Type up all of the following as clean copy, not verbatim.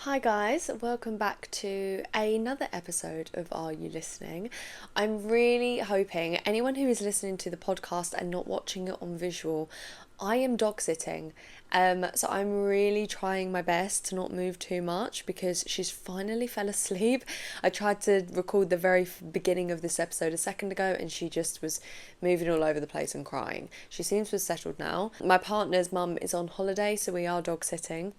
Hi guys, welcome back to another episode of Are You Listening? I'm really hoping anyone who is listening to the podcast and not watching it on visual, I am dog sitting. So I'm really trying my best to not move too much because she's finally fell asleep. I tried to record the very beginning of this episode a second ago and she just was moving all over the place and crying. She seems to have settled now. My partner's mum is on holiday, so we are dog sitting.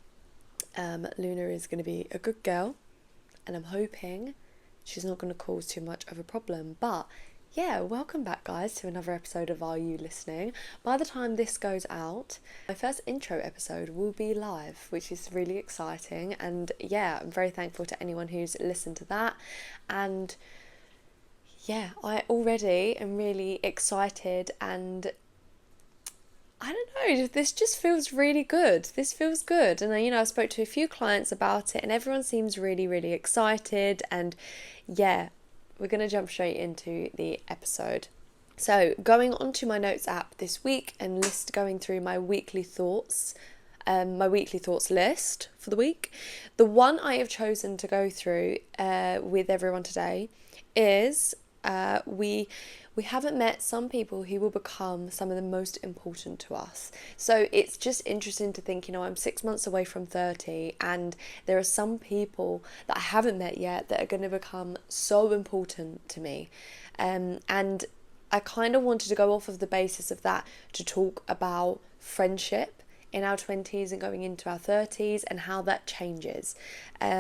Luna is going to be a good girl and I'm hoping she's not going to cause too much of a problem. But yeah, welcome back guys to another episode of Are You Listening? By the time this goes out, my first intro episode will be live, which is really exciting, and yeah, I'm very thankful to anyone who's listened to that. And yeah, I already am really excited, and I don't know, this just feels really good. This feels good. And I spoke to a few clients about it and everyone seems really, really excited. And yeah, we're going to jump straight into the episode. So going onto my notes app this week and going through my weekly thoughts, my weekly thoughts list for the week. The one I have chosen to go through with everyone today is we haven't met some people who will become some of the most important to us. So it's just interesting to think, I'm 6 months away from 30 and there are some people that I haven't met yet that are going to become so important to me. And I kind of wanted to go off of the basis of that to talk about friendship in our 20s and going into our 30s and how that changes.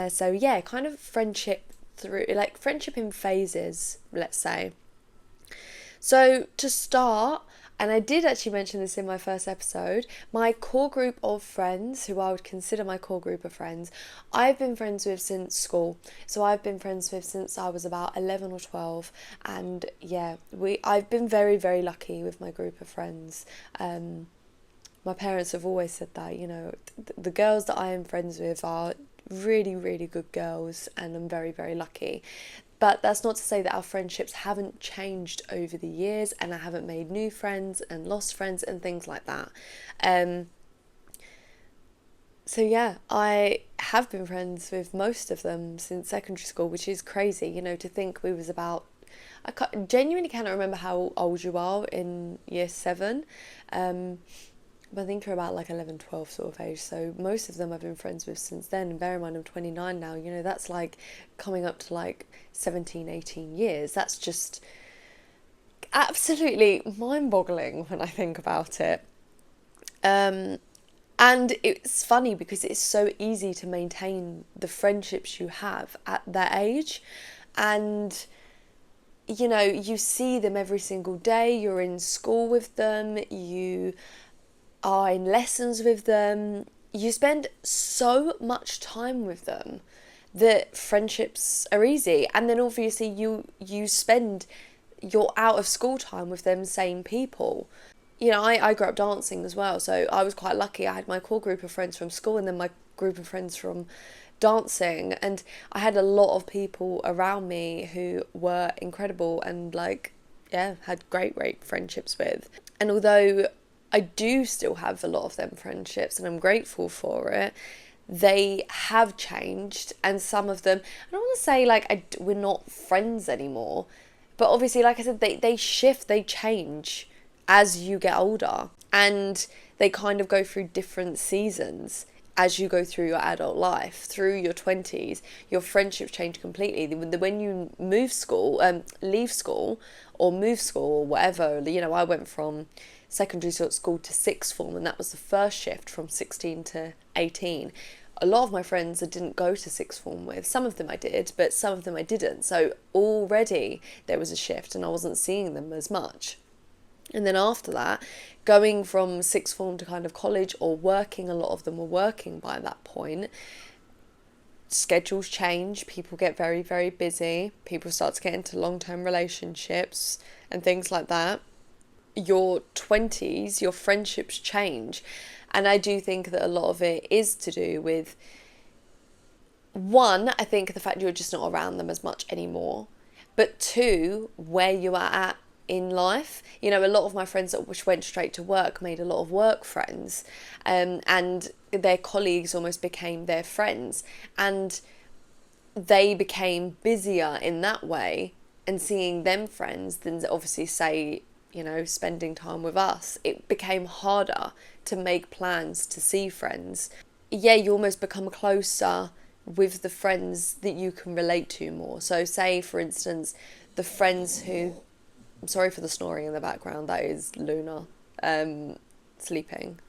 So yeah, kind of friendship in phases, let's say. So to start, and I did actually mention this in my first episode, my core group of friends, who I would consider my core group of friends, I've been friends with since school. So I've been friends with since I was about 11 or 12. And yeah, I've been very, very lucky with my group of friends. My parents have always said that, the girls that I am friends with are really, really good girls and I'm very, very lucky. But that's not to say that our friendships haven't changed over the years and I haven't made new friends and lost friends and things like that. So yeah, I have been friends with most of them since secondary school, which is crazy, to think we was about... genuinely cannot remember how old you are in year 7. But I think you're about like 11, 12 sort of age. So most of them I've been friends with since then. And bear in mind I'm 29 now. That's like coming up to like 17, 18 years. That's just absolutely mind-boggling when I think about it. And it's funny because it's so easy to maintain the friendships you have at that age. And you see them every single day. You're in school with them. You are in lessons with them. You spend so much time with them that friendships are easy. And then obviously you spend your out of school time with them same people. I grew up dancing as well, so I was quite lucky. I had my core group of friends from school and then my group of friends from dancing, and I had a lot of people around me who were incredible and had great friendships with. And although I do still have a lot of them friendships and I'm grateful for it, they have changed, and some of them, I don't want to say we're not friends anymore, but obviously, like I said, they shift, they change as you get older, and they kind of go through different seasons as you go through your adult life. Through your 20s, your friendships change completely. When you leave school or move school or whatever, I went from secondary school to sixth form, and that was the first shift from 16 to 18. A lot of my friends I didn't go to sixth form with. Some of them I did, but some of them I didn't. So already there was a shift and I wasn't seeing them as much. And then after that, going from sixth form to kind of college or working, a lot of them were working by that point. Schedules change, people get very, very busy, people start to get into long-term relationships and things like that. Your 20s, your friendships change. And I do think that a lot of it is to do with, one, I think the fact you're just not around them as much anymore. But two, where you are at in life. You know, a lot of my friends that went straight to work made a lot of work friends, and their colleagues almost became their friends, and they became busier in that way, and seeing them friends than obviously, say, you know, spending time with us. It became harder to make plans to see friends. Yeah, you almost become closer with the friends that you can relate to more. So say, for instance, the friends who, I'm sorry for the snoring in the background, that is Luna sleeping.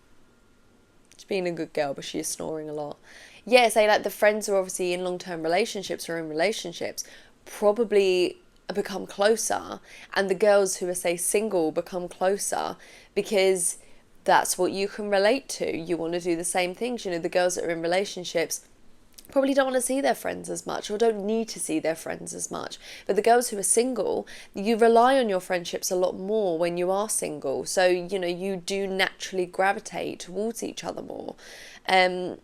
She's being a good girl, but she is snoring a lot. Yeah, say like the friends who are obviously in long-term relationships or in relationships probably become closer, and the girls who are, say, single become closer because that's what you can relate to. You want to do the same things. You know, the girls that are in relationships probably don't want to see their friends as much or don't need to see their friends as much. But the girls who are single, you rely on your friendships a lot more when you are single. So, you know, you do naturally gravitate towards each other more. And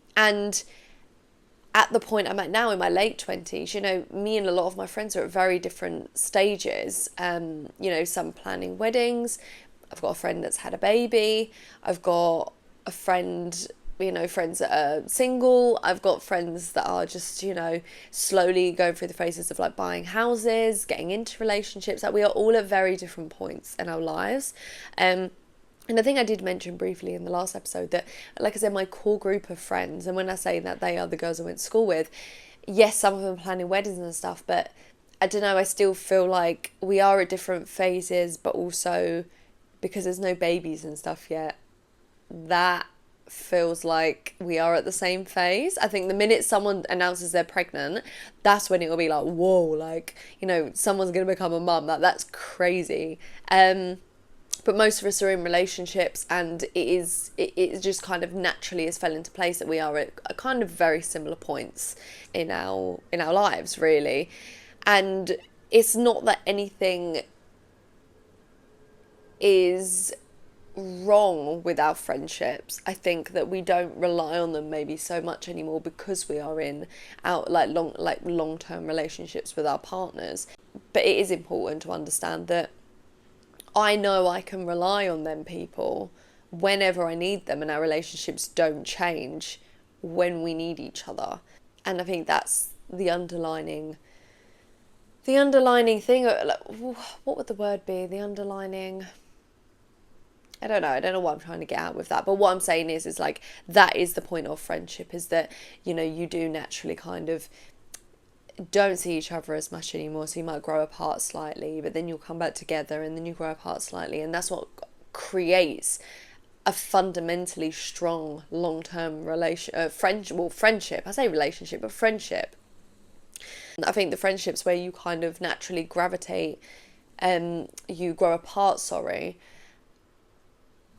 at the point I'm at now in my late 20s, you know, me and a lot of my friends are at very different stages. You know, some planning weddings. I've got a friend that's had a baby. I've got a friend, you know, friends that are single. I've got friends that are just, you know, slowly going through the phases of like buying houses, getting into relationships. Like, we are all at very different points in our lives. And I think I did mention briefly in the last episode that, like I said, my core group of friends, and when I say that they are the girls I went to school with, yes, some of them are planning weddings and stuff, but I don't know, I still feel like we are at different phases, but also because there's no babies and stuff yet, that feels like we are at the same phase. I think the minute someone announces they're pregnant, that's when it will be like, whoa, like, you know, someone's going to become a mum. That's crazy. But most of us are in relationships, and it just kind of naturally has fell into place that we are at kind of very similar points in our lives, really. And it's not that anything is wrong with our friendships. I think that we don't rely on them maybe so much anymore because we are in our long-term relationships with our partners. But it is important to understand that I know I can rely on them people whenever I need them, and our relationships don't change when we need each other. And I think that's the underlining thing. What would the word be? The underlining, I don't know what I'm trying to get out with that, but what I'm saying is like, that is the point of friendship, is that, you know, you do naturally kind of don't see each other as much anymore, so you might grow apart slightly, but then you'll come back together, and then you grow apart slightly, and that's what creates a fundamentally strong long-term friendship. I say relationship, but friendship. I think the friendships where you kind of naturally gravitate, you grow apart,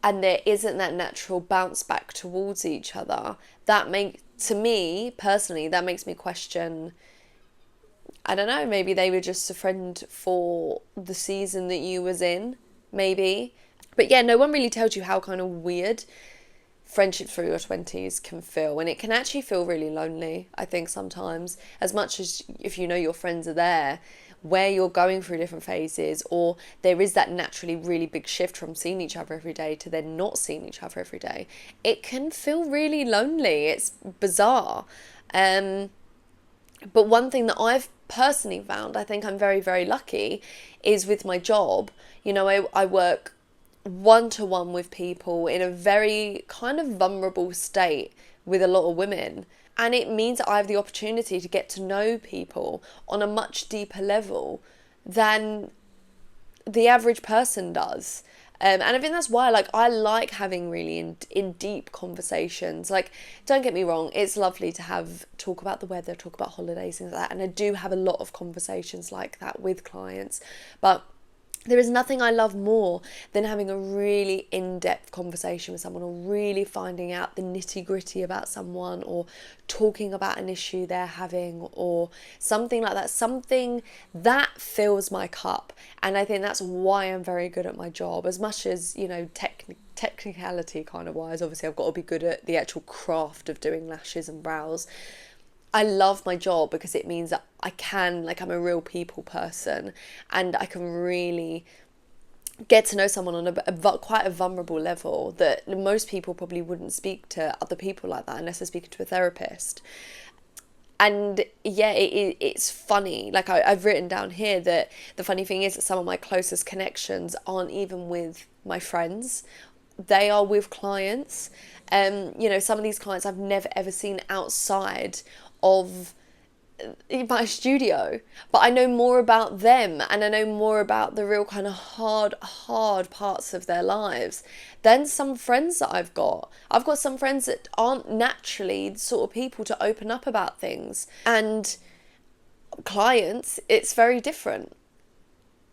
and there isn't that natural bounce back towards each other, to me personally, that makes me question, I don't know, maybe they were just a friend for the season that you was in, maybe. But yeah, no one really tells you how kind of weird friendships through your 20s can feel, and it can actually feel really lonely, I think, sometimes. As much as if you know your friends are there, where you're going through different phases, or there is that naturally really big shift from seeing each other every day to then not seeing each other every day, it can feel really lonely. It's bizarre. But one thing that I've personally found, I think I'm very, very lucky, is with my job. You know, I work one-to-one with people in a very kind of vulnerable state with a lot of women. And it means that I have the opportunity to get to know people on a much deeper level than the average person does. And I think that's why, like, I like having really in deep conversations. Like, don't get me wrong, it's lovely to talk about the weather, talk about holidays, things like that. And I do have a lot of conversations like that with clients. But there is nothing I love more than having a really in-depth conversation with someone, or really finding out the nitty-gritty about someone, or talking about an issue they're having, or something like that. Something that fills my cup. And I think that's why I'm very good at my job. As much as, you know, technicality kind of wise, obviously I've got to be good at the actual craft of doing lashes and brows. I love my job because it means that I'm a real people person, and I can really get to know someone on quite a vulnerable level that most people probably wouldn't speak to other people like that unless they're speaking to a therapist. And yeah, it's funny. Like I've written down here that the funny thing is that some of my closest connections aren't even with my friends. They are with clients. Some of these clients I've never ever seen outside of in my studio, but I know more about them and I know more about the real kind of hard parts of their lives than some friends that I've got. I've got some friends that aren't naturally the sort of people to open up about things, and clients, it's very different.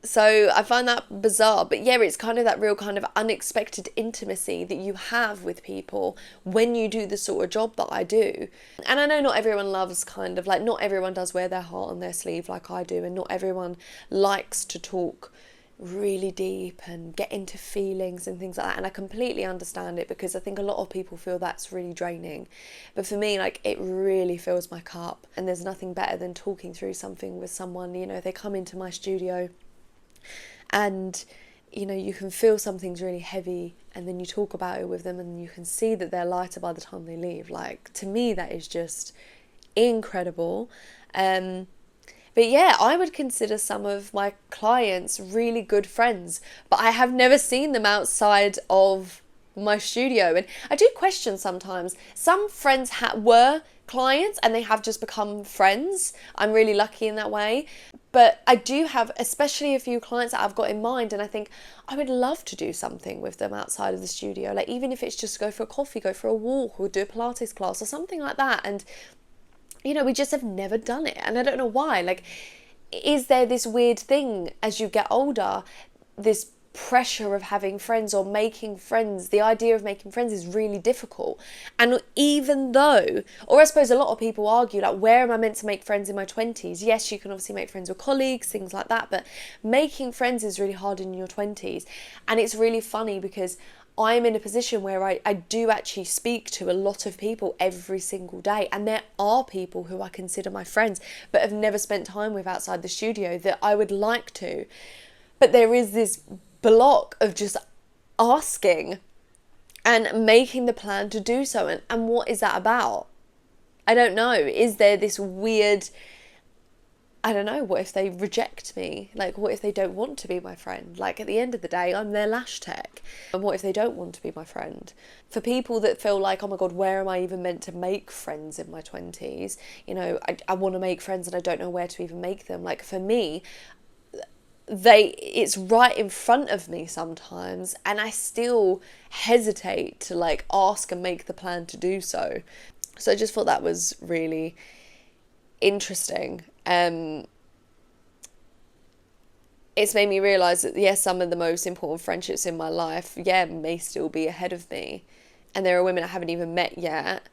So I find that bizarre, but yeah, it's kind of that real kind of unexpected intimacy that you have with people when you do the sort of job that I do. And I know not everyone loves kind of like, not everyone does wear their heart on their sleeve like I do, and not everyone likes to talk really deep and get into feelings and things like that, and I completely understand it, because I think a lot of people feel that's really draining. But for me, like, it really fills my cup, and there's nothing better than talking through something with someone. They come into my studio and you can feel something's really heavy, and then you talk about it with them and you can see that they're lighter by the time they leave. Like, to me, that is just incredible. But yeah, I would consider some of my clients really good friends, but I have never seen them outside of my studio. And I do question sometimes. Some friends were clients and they have just become friends. I'm really lucky in that way. But I do have especially a few clients that I've got in mind, and I think I would love to do something with them outside of the studio. Like, even if it's just go for a coffee, go for a walk, or do a Pilates class or something like that. And we just have never done it. And I don't know why. Like, is there this weird thing as you get older, this pressure of having friends or making friends? The idea of making friends is really difficult. And even though, or I suppose a lot of people argue, like, where am I meant to make friends in my 20s? Yes, you can obviously make friends with colleagues, things like that, but making friends is really hard in your 20s. And it's really funny because I'm in a position where I do actually speak to a lot of people every single day, and there are people who I consider my friends but have never spent time with outside the studio that I would like to. But there is this block of just asking and making the plan to do so, and what is that about? I don't know. Is there this weird, I don't know, what if they reject me? Like, what if they don't want to be my friend? Like, at the end of the day, I'm their lash tech. And what if they don't want to be my friend? For people that feel like, oh my God, where am I even meant to make friends in my 20s? I want to make friends and I don't know where to even make them. Like, for me, it's right in front of me sometimes, and I still hesitate to like ask and make the plan to do so. So I just thought that was really interesting. It's made me realise that, yes, some of the most important friendships in my life, may still be ahead of me. And there are women I haven't even met yet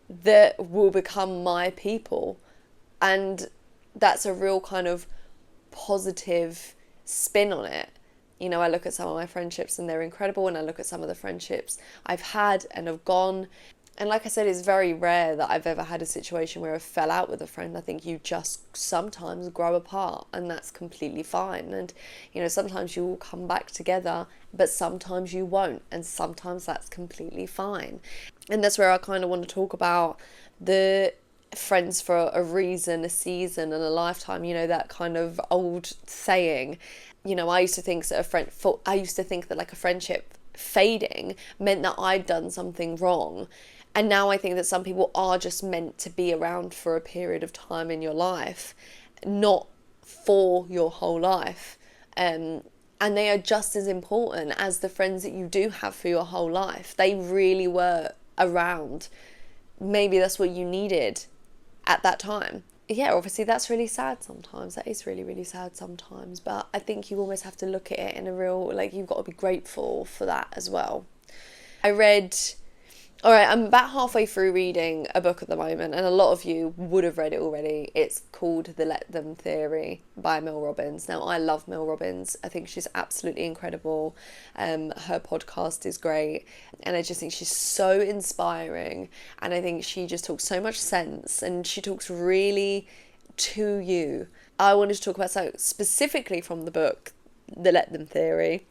that will become my people. And that's a real kind of positive spin on it. I look at some of my friendships and they're incredible, and I look at some of the friendships I've had and have gone. And like I said, it's very rare that I've ever had a situation where I fell out with a friend. I think you just sometimes grow apart, and that's completely fine. And, sometimes you will come back together, but sometimes you won't. And sometimes that's completely fine. And that's where I kind of want to talk about the friends for a reason, a season, and a lifetime. That kind of old saying. I used to think that like a friendship fading meant that I'd done something wrong. And now I think that some people are just meant to be around for a period of time in your life, not for your whole life. And they are just as important as the friends that you do have for your whole life. They really were around. Maybe that's what you needed at that time. Yeah, obviously that's really sad sometimes. That is really, really sad sometimes. But I think you almost have to look at it in a real, like, you've got to be grateful for that as well. I'm about halfway through reading a book at the moment, and a lot of you would have read it already. It's called The Let Them Theory by Mel Robbins. Now, I love Mel Robbins. I think she's absolutely incredible. Her podcast is great, and I just think she's so inspiring, and I think she just talks so much sense, and she talks really to you. I wanted to talk about, so specifically from the book, The Let Them Theory,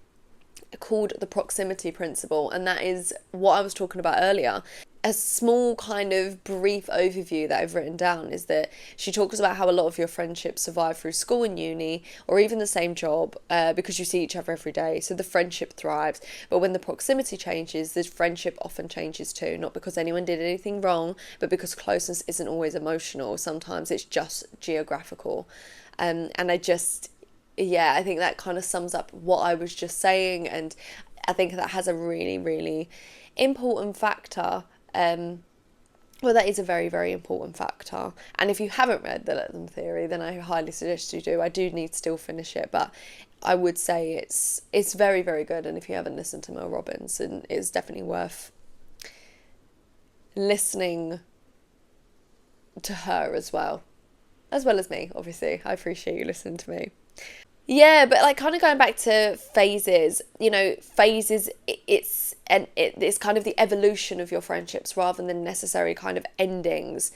called the proximity principle, and that is what I was talking about earlier. A small kind of brief overview that I've written down is that she talks about how a lot of your friendships survive through school and uni, or even the same job, because you see each other every day, so the friendship thrives. But when the proximity changes, the friendship often changes too, not because anyone did anything wrong, but because closeness isn't always emotional. Sometimes it's just geographical. And I think that kind of sums up what I was just saying, and I think that has a really, really important factor. That is a very, very important factor. And if you haven't read The Let Them Theory, then I highly suggest you do. I do need to still finish it, but I would say it's very, very good. And if you haven't listened to Mel Robbins, then it's definitely worth listening to her as well as me, obviously. I appreciate you listening to me. Yeah, but like kind of going back to phases, phases, it's kind of the evolution of your friendships rather than necessary kind of endings.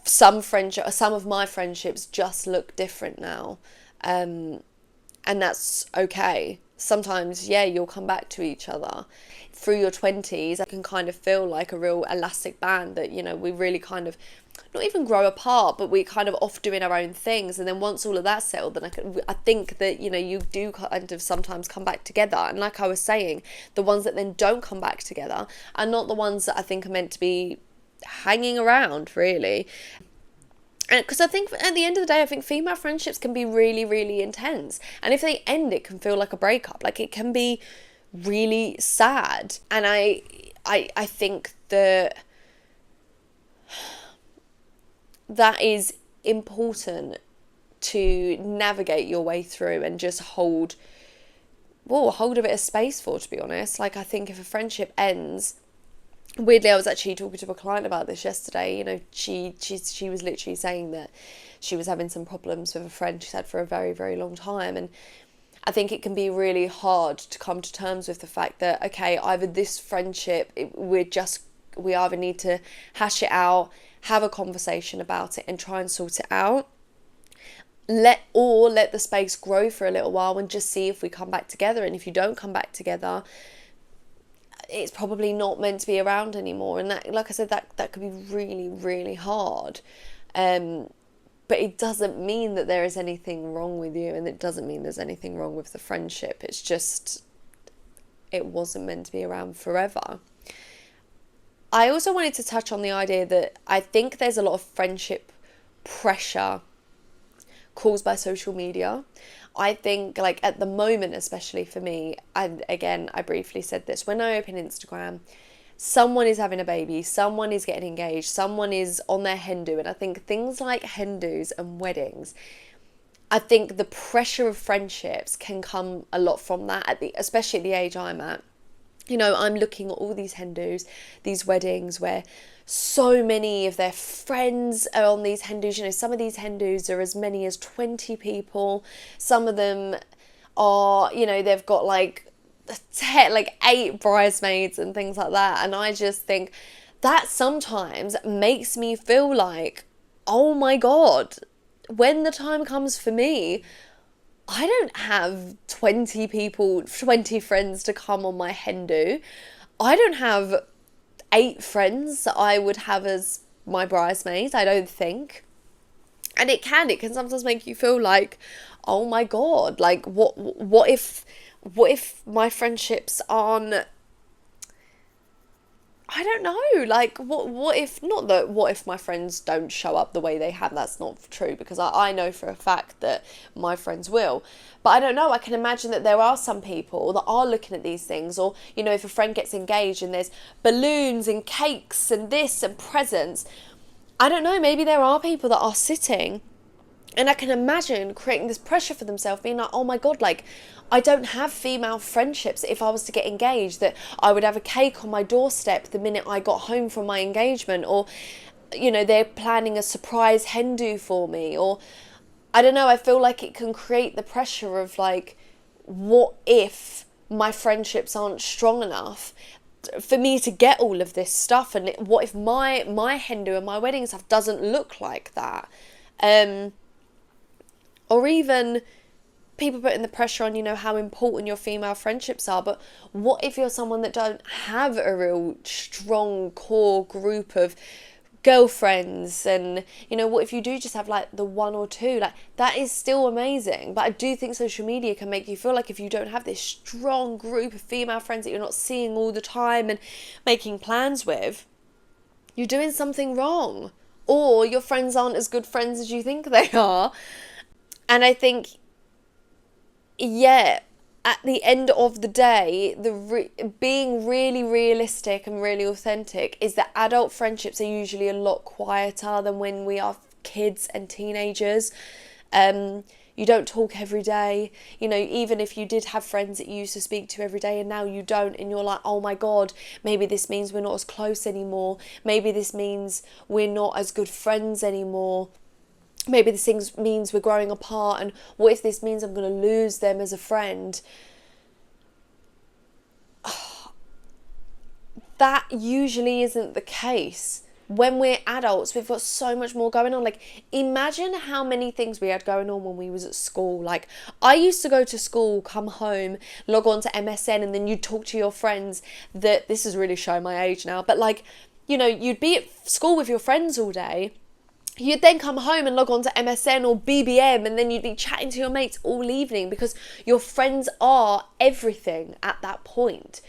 Some of my friendships just look different now, and that's okay. Sometimes, you'll come back to each other. Through your 20s, I can kind of feel like a real elastic band that, we really kind of not even grow apart, but we kind of off doing our own things. And then once all of that's settled, then I think that, you do kind of sometimes come back together. And like I was saying, the ones that then don't come back together are not the ones that I think are meant to be hanging around, really. And because I think at the end of the day, I think female friendships can be really, really intense. And if they end, it can feel like a breakup. Like it can be really sad. And I think that is important to navigate your way through and just hold a bit of space for, to be honest. Like, I think if a friendship ends, weirdly, I was actually talking to a client about this yesterday. She was literally saying that she was having some problems with a friend she's had for a very, very long time. And I think it can be really hard to come to terms with the fact that, okay, either this friendship, we either need to hash it out, have a conversation about it and try and sort it out. Let the space grow for a little while and just see if we come back together. And if you don't come back together, it's probably not meant to be around anymore. And that, like I said, that could be really, really hard. But it doesn't mean that there is anything wrong with you, and it doesn't mean there's anything wrong with the friendship. It's just, it wasn't meant to be around forever. I also wanted to touch on the idea that I think there's a lot of friendship pressure caused by social media. I think, like, at the moment, especially for me, and again, I briefly said this, when I open Instagram, someone is having a baby, someone is getting engaged, someone is on their hen do, and I think things like hen dos and weddings, I think the pressure of friendships can come a lot from that, especially at the age I'm at. I'm looking at all these hen dos, these weddings where so many of their friends are on these hen dos. Some of these hen dos are as many as 20 people. Some of them are, they've got like 8 bridesmaids and things like that. And I just think that sometimes makes me feel like, oh my God, when the time comes for me, I don't have 20 friends to come on my hen do. I don't have 8 friends that I would have as my bridesmaids, I don't think. And it can sometimes make you feel like, oh my God, like what if my friendships aren't, I don't know, like what if my friends don't show up the way they have? That's not true, because I know for a fact that my friends will. But I don't know, I can imagine that there are some people that are looking at these things, or, if a friend gets engaged and there's balloons and cakes and this and presents, I don't know, maybe there are people that are sitting, and I can imagine creating this pressure for themselves, being like, oh my God, like, I don't have female friendships. If I was to get engaged, that I would have a cake on my doorstep the minute I got home from my engagement, or, they're planning a surprise hen do for me, or, I don't know, I feel like it can create the pressure of like, what if my friendships aren't strong enough for me to get all of this stuff, and what if my hen do and my wedding stuff doesn't look like that? Or even, people putting the pressure on, how important your female friendships are, but what if you're someone that don't have a real strong core group of girlfriends, and what if you do just have like the one or two? Like, that is still amazing, but I do think social media can make you feel like if you don't have this strong group of female friends that you're not seeing all the time and making plans with, you're doing something wrong, or your friends aren't as good friends as you think they are. And I think, yeah, at the end of the day, being really realistic and really authentic is that adult friendships are usually a lot quieter than when we are kids and teenagers. You don't talk every day. Even if you did have friends that you used to speak to every day and now you don't, and you're like, oh my God, maybe this means we're not as close anymore. Maybe this means we're not as good friends anymore. Maybe this means we're growing apart, and what if this means I'm going to lose them as a friend? That usually isn't the case. When we're adults, we've got so much more going on. Like, imagine how many things we had going on when we was at school. Like, I used to go to school, come home, log on to MSN, and then you'd talk to your friends that, this is really showing my age now, but like, you'd be at school with your friends all day. You'd then come home and log on to MSN or BBM, and then you'd be chatting to your mates all evening because your friends are everything at that point.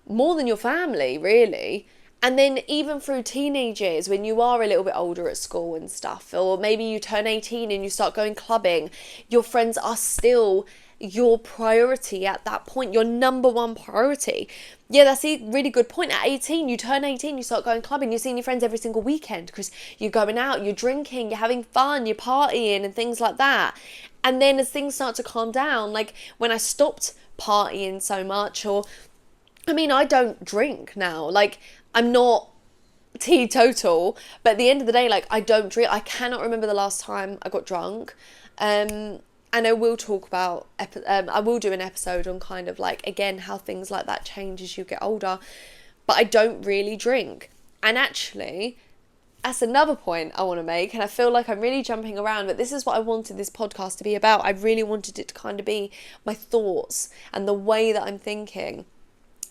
More than your family, really. And then even through teenage years, when you are a little bit older at school and stuff, or maybe you turn 18 and you start going clubbing, your friends are still your priority at that point, your number one priority. Yeah, that's a really good point. At 18, you turn 18, you start going clubbing, you're seeing your friends every single weekend because you're going out, you're drinking, you're having fun, you're partying and things like that. And then as things start to calm down, like when I stopped partying so much, I don't drink now. Like, I'm not teetotal, but at the end of the day, like, I don't drink. I cannot remember the last time I got drunk. And I will talk about, I will do an episode on kind of like, again, how things like that change as you get older. But I don't really drink. And actually, that's another point I want to make. And I feel like I'm really jumping around, but this is what I wanted this podcast to be about. I really wanted it to kind of be my thoughts and the way that I'm thinking.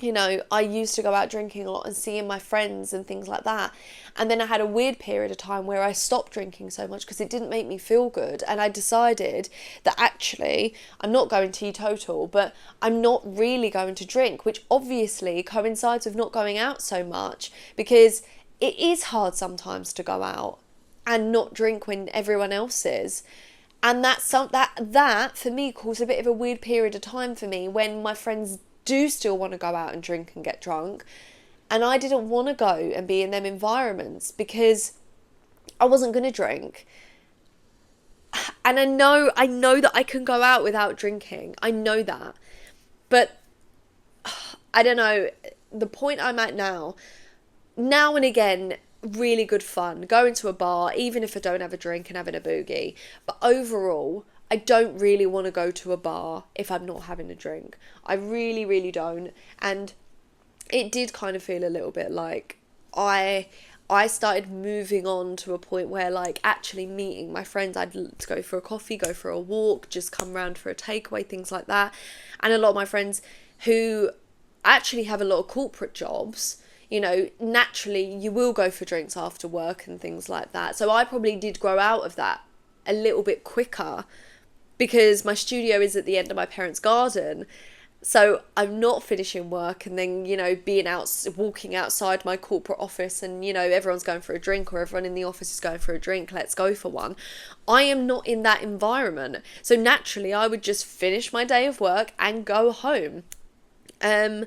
I used to go out drinking a lot and seeing my friends and things like that. And then I had a weird period of time where I stopped drinking so much because it didn't make me feel good. And I decided that actually I'm not going teetotal, but I'm not really going to drink, which obviously coincides with not going out so much, because it is hard sometimes to go out and not drink when everyone else is. And that for me caused a bit of a weird period of time for me when my friends do still want to go out and drink and get drunk, and I didn't want to go and be in them environments because I wasn't going to drink. And I know that I can go out without drinking. I know that. But I don't know, the point I'm at now and again, really good fun, going to a bar, even if I don't have a drink, and having a boogie. But overall, I don't really want to go to a bar if I'm not having a drink. I really, really don't. And it did kind of feel a little bit like I started moving on to a point where, like, actually meeting my friends, I'd go for a coffee, go for a walk, just come round for a takeaway, things like that. And a lot of my friends who actually have a lot of corporate jobs, naturally you will go for drinks after work and things like that. So I probably did grow out of that a little bit quicker, because my studio is at the end of my parents' garden. So I'm not finishing work and then, walking outside my corporate office and, everyone's going for a drink, or everyone in the office is going for a drink, let's go for one. I am not in that environment. So naturally I would just finish my day of work and go home. But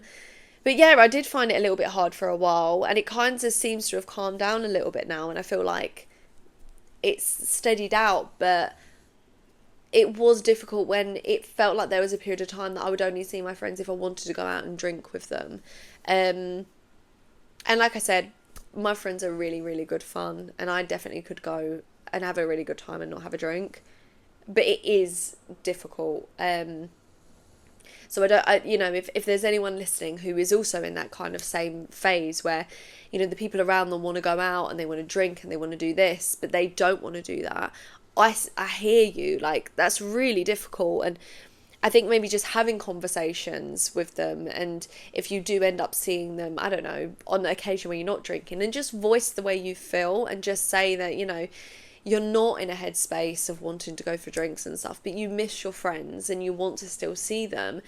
yeah, I did find it a little bit hard for a while, and it kind of seems to have calmed down a little bit now, and I feel like it's steadied out, but it was difficult when it felt like there was a period of time that I would only see my friends if I wanted to go out and drink with them. And like I said, my friends are really, really good fun, and I definitely could go and have a really good time and not have a drink. But it is difficult. So if there's anyone listening who is also in that kind of same phase where, the people around them want to go out and they want to drink and they want to do this, but they don't want to do that, I hear you, like that's really difficult. And I think maybe just having conversations with them, and if you do end up seeing them, I don't know, on the occasion when you're not drinking, then just voice the way you feel and just say that, you're not in a headspace of wanting to go for drinks and stuff, but you miss your friends and you want to still see them.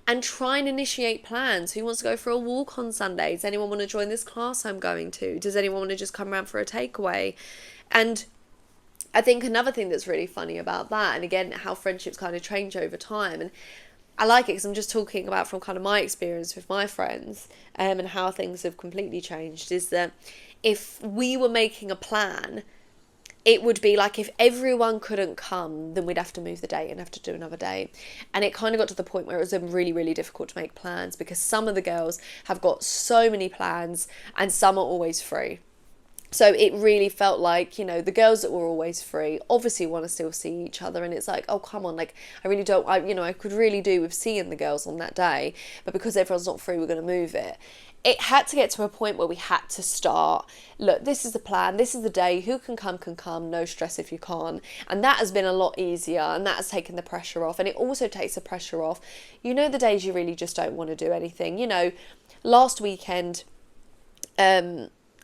And try and initiate plans. Who wants to go for a walk on Sunday? Does anyone want to join this class I'm going to? Does anyone want to just come around for a takeaway? And I think another thing that's really funny about that, and again, how friendships kind of change over time, and I like it because I'm just talking about from kind of my experience with my friends, and how things have completely changed, is that if we were making a plan, it would be like if everyone couldn't come, then we'd have to move the date and have to do another date. And it kind of got to the point where it was really, really difficult to make plans because some of the girls have got so many plans and some are always free. So it really felt like, the girls that were always free obviously want to still see each other. And it's like, oh, come on, like, I really don't, I could really do with seeing the girls on that day. But because everyone's not free, we're going to move it. It had to get to a point where we had to start, look, this is the plan, this is the day, who can come, no stress if you can't. And that has been a lot easier, and that has taken the pressure off. And it also takes the pressure off, the days you really just don't want to do anything. Last weekend,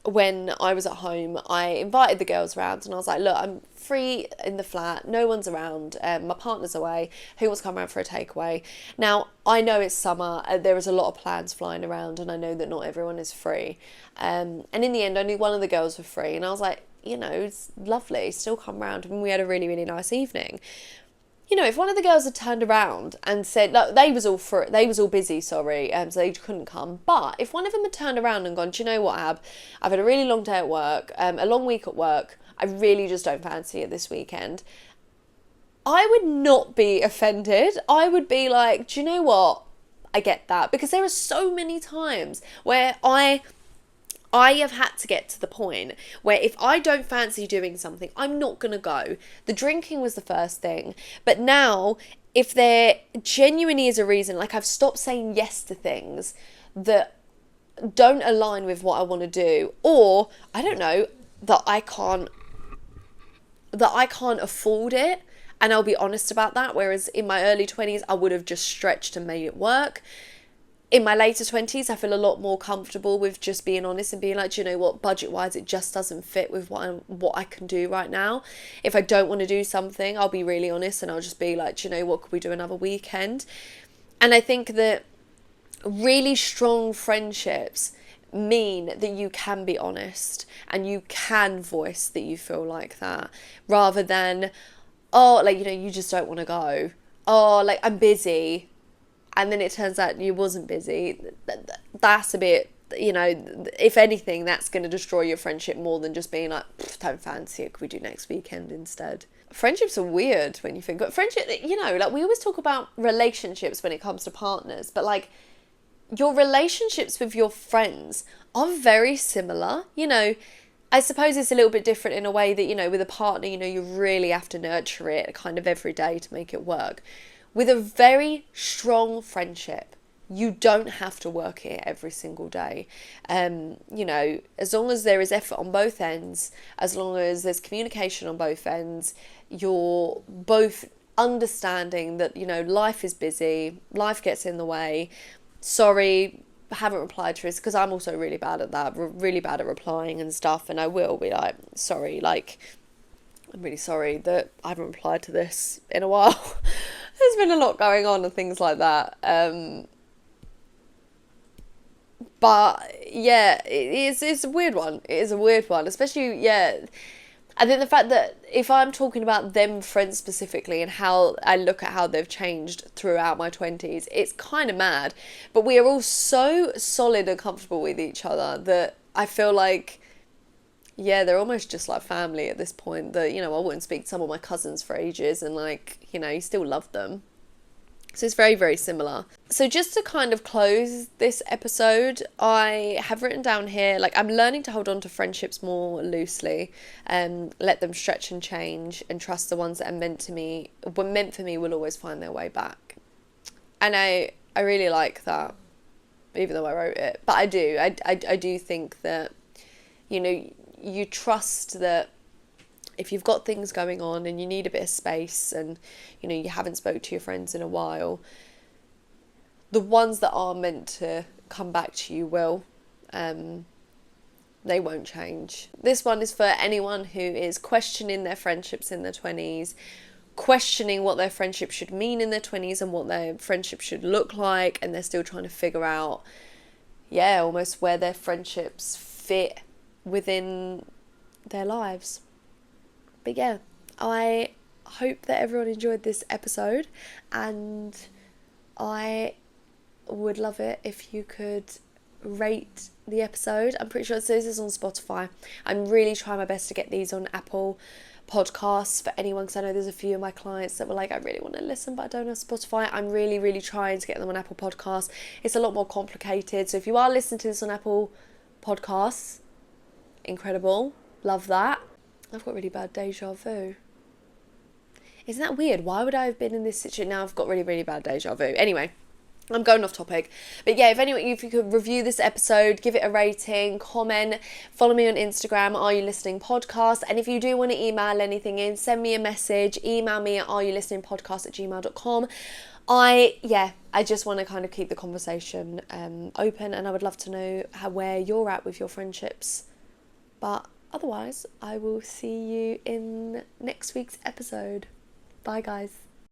when I was at home, I invited the girls around and I was like, look, I'm free in the flat, no one's around, my partner's away, who wants to come around for a takeaway? Now, I know it's summer, there is a lot of plans flying around and I know that not everyone is free. And in the end, only one of the girls were free and I was like, it's lovely, still come round. And we had a really, really nice evening. If one of the girls had turned around and said, no, they was all busy, so they couldn't come. But if one of them had turned around and gone, do you know what, I've had a really long day at work, a long week at work, I really just don't fancy it this weekend, I would not be offended. I would be like, do you know what, I get that. Because there are so many times where I have had to get to the point where if I don't fancy doing something, I'm not going to go. The drinking was the first thing. But now, if there genuinely is a reason, like I've stopped saying yes to things that don't align with what I want to do, or, I don't know, that I can't afford it. And I'll be honest about that. Whereas in my early 20s, I would have just stretched and made it work. In my later 20s, I feel a lot more comfortable with just being honest and being like, do you know what, budget-wise, it just doesn't fit with what I can do right now. If I don't want to do something, I'll be really honest and I'll just be like, do you know what, could we do another weekend? And I think that really strong friendships mean that you can be honest and you can voice that you feel like that, rather than, oh, like, you just don't want to go. Oh, like, I'm busy. And then it turns out you wasn't busy. That's a bit, if anything, that's going to destroy your friendship more than just being like, don't fancy it, could we do next weekend instead? Friendships are weird when you think, but friendship, like we always talk about relationships when it comes to partners, but like your relationships with your friends are very similar. I suppose it's a little bit different in a way that, with a partner, you really have to nurture it kind of every day to make it work. With a very strong friendship, you don't have to work it every single day. As long as there is effort on both ends, as long as there's communication on both ends, you're both understanding that, life is busy, life gets in the way. Sorry, I haven't replied to this, because I'm also really bad at that, really bad at replying and stuff, and I will be like, sorry, like, I'm really sorry that I haven't replied to this in a while. There's been a lot going on and things like that. But yeah, it's a weird one. It is a weird one, especially, yeah. I think the fact that if I'm talking about them friends specifically and how I look at how they've changed throughout my 20s, it's kind of mad. But we are all so solid and comfortable with each other that I feel like, yeah, they're almost just like family at this point, that, I wouldn't speak to some of my cousins for ages and like, you still love them. So it's very, very similar. So just to kind of close this episode, I have written down here, like, I'm learning to hold on to friendships more loosely, let them stretch and change, and trust the ones that are meant for me will always find their way back. And I really like that, even though I wrote it. But I do think that, you trust that if you've got things going on and you need a bit of space and, you haven't spoke to your friends in a while, the ones that are meant to come back to you will. They won't change. This one is for anyone who is questioning their friendships in their 20s, questioning what their friendship should mean in their 20s and what their friendship should look like, and they're still trying to figure out, almost where their friendships fit within their lives. But I hope that everyone enjoyed this episode, and I would love it if you could rate the episode. I'm pretty sure this is on Spotify. I'm really trying my best to get these on Apple Podcasts for anyone, because I know there's a few of my clients that were like, I really want to listen but I don't have Spotify. I'm really trying to get them on Apple Podcasts. It's a lot more complicated, so if you are listening to this on Apple Podcasts, incredible, love that. I've got really bad deja vu. Isn't that weird? Why would I have been in this situation? Now I've got really bad deja vu. Anyway, I'm going off topic. But if you could review this episode, give it a rating, comment, follow me on Instagram, Are You Listening Podcast. And if you do want to email anything in, send me a message, email me at aryoulisteningpodcast@gmail.com. I just want to kind of keep the conversation open, and I would love to know where you're at with your friendships. But otherwise, I will see you in next week's episode. Bye, guys.